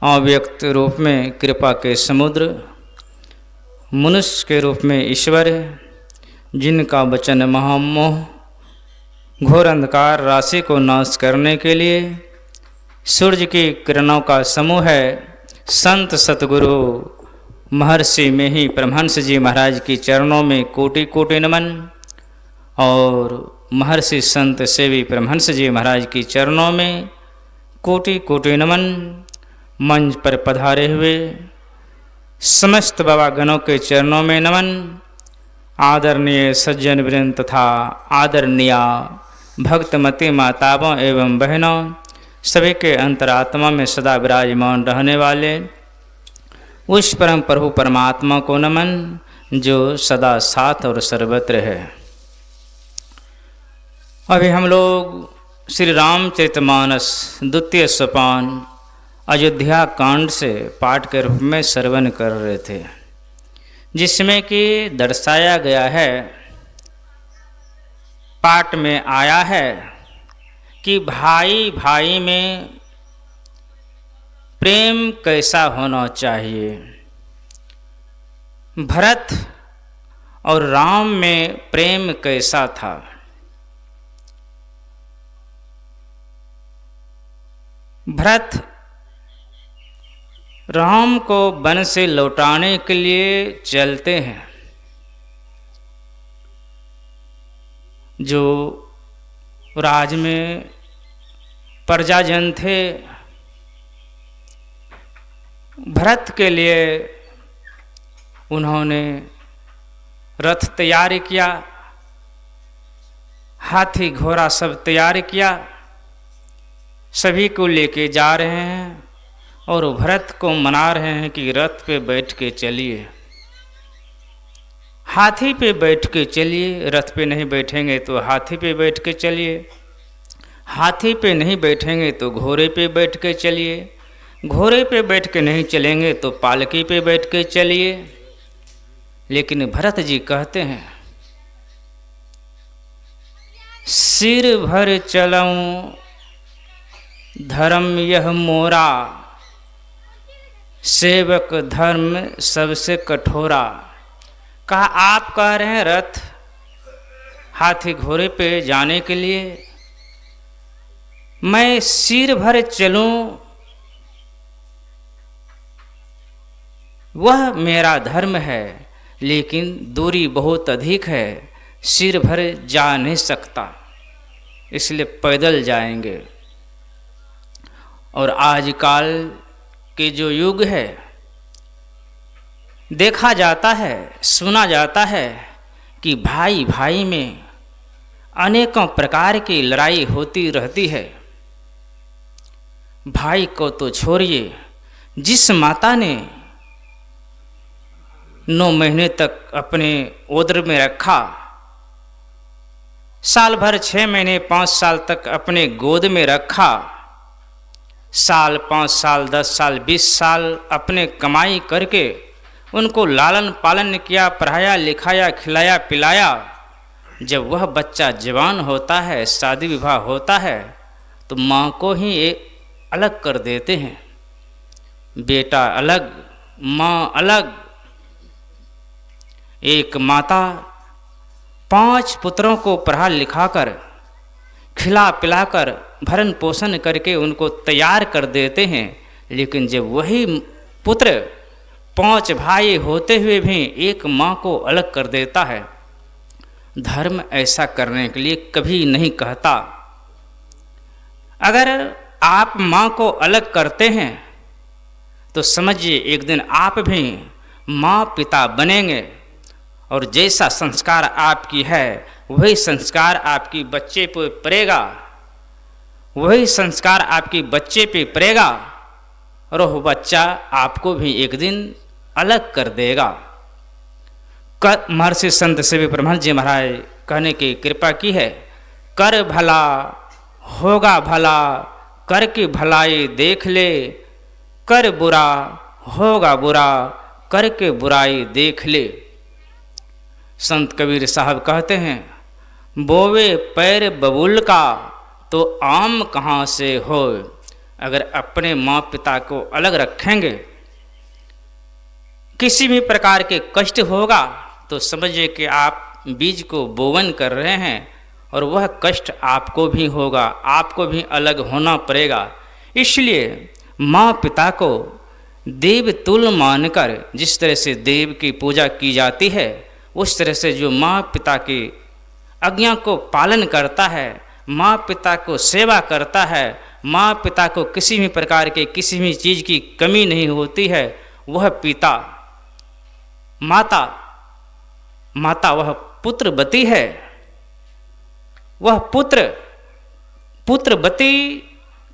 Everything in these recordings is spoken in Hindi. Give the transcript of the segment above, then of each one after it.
अव्यक्त रूप में कृपा के समुद्र, मनुष्य के रूप में ईश्वर, जिनका वचन महामोह घोर अंधकार राशि को नाश करने के लिए सूर्य की किरणों का समूह है। संत सतगुरु महर्षि में ही परमहंस जी महाराज की चरणों में कोटि कोटि नमन और महर्षि संत सेवी परमहंस जी महाराज की चरणों में कोटि कोटि नमन। मंच पर पधारे हुए समस्त बाबा गणों के चरणों में नमन। आदरणीय सज्जन वृंद तथा आदरणीय भक्तमती माताओं एवं बहनों, सभी के अंतरात्मा में सदा विराजमान रहने वाले उस परम प्रभु परमात्मा को नमन जो सदा साथ और सर्वत्र है। अभी हम लोग श्री रामचरितमानस द्वितीय सोपान अयोध्या कांड से पाठ के रूप में श्रवण कर रहे थे, जिसमें कि दर्शाया गया है, पाठ में आया है कि भाई भाई में प्रेम कैसा होना चाहिए। भरत और राम में प्रेम कैसा था। भरत राम को वन से लौटाने के लिए चलते हैं। जो राज में प्रजाजन थे, भरत के लिए उन्होंने रथ तैयार किया, हाथी घोड़ा सब तैयार किया, सभी को लेके जा रहे हैं और भरत को मना रहे हैं कि रथ पे बैठ के चलिए, हाथी पे बैठ के चलिए। रथ पे नहीं बैठेंगे तो हाथी पे बैठ के चलिए, हाथी पे नहीं बैठेंगे तो घोड़े पे बैठ के चलिए, घोड़े पे बैठ के नहीं चलेंगे तो पालकी पे बैठ के चलिए। लेकिन भरत जी कहते हैं, सिर भर चलऊं धर्म यह मोरा, सेवक धर्म सबसे कठोरा। कहा आप कह रहे हैं रथ हाथी घोड़े पे जाने के लिए, मैं सिर भर चलूं वह मेरा धर्म है, लेकिन दूरी बहुत अधिक है, सिर भर जा नहीं सकता, इसलिए पैदल जाएंगे। और आजकल के जो युग है, देखा जाता है, सुना जाता है कि भाई भाई में अनेकों प्रकार की लड़ाई होती रहती है। भाई को तो छोड़िए, जिस माता ने 9 महीने तक अपने उदर में रखा, साल भर 6 महीने 5 साल तक अपने गोद में रखा, साल 5 साल 10 साल 20 साल अपने कमाई करके उनको लालन पालन किया, पढ़ाया लिखाया, खिलाया पिलाया। जब वह बच्चा जवान होता है, शादी विवाह होता है, तो माँ को ही अलग कर देते हैं। बेटा अलग, माँ अलग। एक माता 5 पुत्रों को पढ़ा लिखाकर, खिला पिलाकर, भरण पोषण करके उनको तैयार कर देते हैं, लेकिन जब वही पुत्र 5 भाई होते हुए भी एक माँ को अलग कर देता है, धर्म ऐसा करने के लिए कभी नहीं कहता। अगर आप माँ को अलग करते हैं तो समझिए एक दिन आप भी माँ पिता बनेंगे, और जैसा संस्कार आपकी है वही संस्कार आपकी बच्चे पे पड़ेगा, वही संस्कार आपकी बच्चे पे पड़ेगा, और वह बच्चा आपको भी एक दिन अलग कर देगा। महर्षि संत सेवी परमहंस जी महाराज कहने की कृपा की है, कर भला होगा भला, कर की भलाई देख ले, कर बुरा होगा बुरा, कर के बुराई देख ले। संत कबीर साहब कहते हैं, बोवे पैर बबूल का तो आम कहाँ से हो, अगर अपने माँ पिता को अलग रखेंगे, किसी भी प्रकार के कष्ट होगा तो समझिए कि आप बीज को बोवन कर रहे हैं और वह कष्ट आपको भी होगा, आपको भी अलग होना पड़ेगा। इसलिए माँ पिता को देव तुल्य मानकर, जिस तरह से देव की पूजा की जाती है, उस तरह से जो माँ पिता की आज्ञा को पालन करता है, माँ पिता को सेवा करता है, माँ पिता को किसी भी प्रकार के किसी भी चीज़ की कमी नहीं होती है, वह पिता, माता वह पुत्रवती है। वह पुत्रवती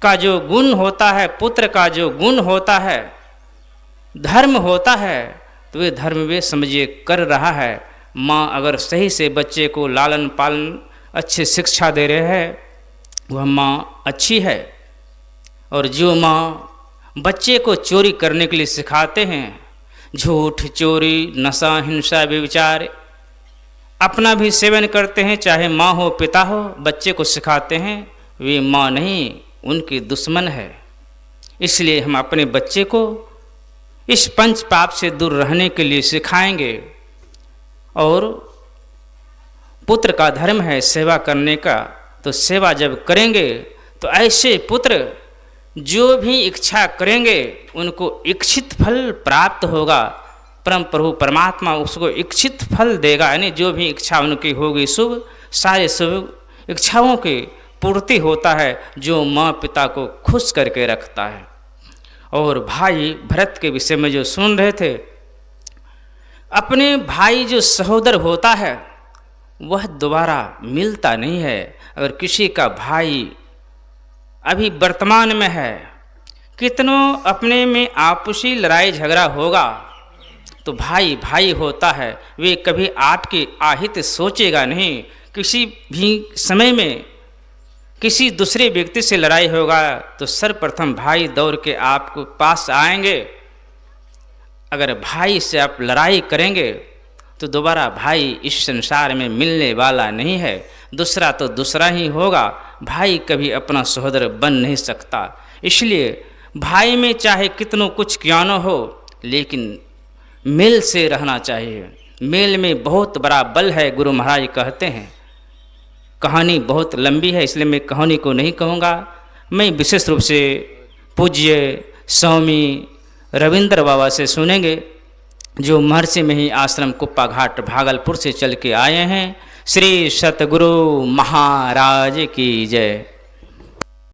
का जो गुण होता है, पुत्र का जो गुण होता है, धर्म होता है, तो वे धर्म वे समझिए कर रहा है। माँ अगर सही से बच्चे को लालन पालन अच्छी शिक्षा दे रहे हैं, वह माँ अच्छी है। और जो माँ बच्चे को चोरी करने के लिए सिखाते हैं, झूठ, चोरी, नशा, हिंसा, व्यभिचार, अपना भी सेवन करते हैं, चाहे माँ हो पिता हो, बच्चे को सिखाते हैं, वे माँ नहीं, उनकी दुश्मन है। इसलिए हम अपने बच्चे को इस पंच पाप से दूर रहने के लिए सिखाएंगे। और पुत्र का धर्म है सेवा करने का, तो सेवा जब करेंगे तो ऐसे पुत्र जो भी इच्छा करेंगे उनको इच्छित फल प्राप्त होगा। परम प्रभु परमात्मा उसको इच्छित फल देगा, यानी जो भी इच्छा उनकी होगी शुभ, सारे शुभ इच्छाओं की पूर्ति होता है, जो माँ पिता को खुश करके रखता है। और भाई भरत के विषय में जो सुन रहे थे, अपने भाई जो सहोदर होता है वह दोबारा मिलता नहीं है। अगर किसी का भाई अभी वर्तमान में है, कितनों अपने में आपसी लड़ाई झगड़ा होगा तो भाई भाई होता है, वे कभी आपके आहित सोचेगा नहीं। किसी भी समय में किसी दूसरे व्यक्ति से लड़ाई होगा तो सर्वप्रथम भाई दौड़ के आपको पास आएंगे। अगर भाई से आप लड़ाई करेंगे तो दोबारा भाई इस संसार में मिलने वाला नहीं है, दूसरा तो दूसरा ही होगा। भाई कभी अपना सहोदर बन नहीं सकता। इसलिए भाई में चाहे कितनों कुछ क्यों न हो, लेकिन मेल से रहना चाहिए। मेल में बहुत बड़ा बल है, गुरु महाराज कहते हैं। कहानी बहुत लंबी है, इसलिए मैं कहानी को नहीं कहूँगा। मैं विशेष रूप से पूज्य स्वामी रविंद्र बाबा से सुनेंगे, जो महर्षि में ही आश्रम कुप्पा घाट भागलपुर से चल के आए हैं। श्री सतगुरु महाराज की जय।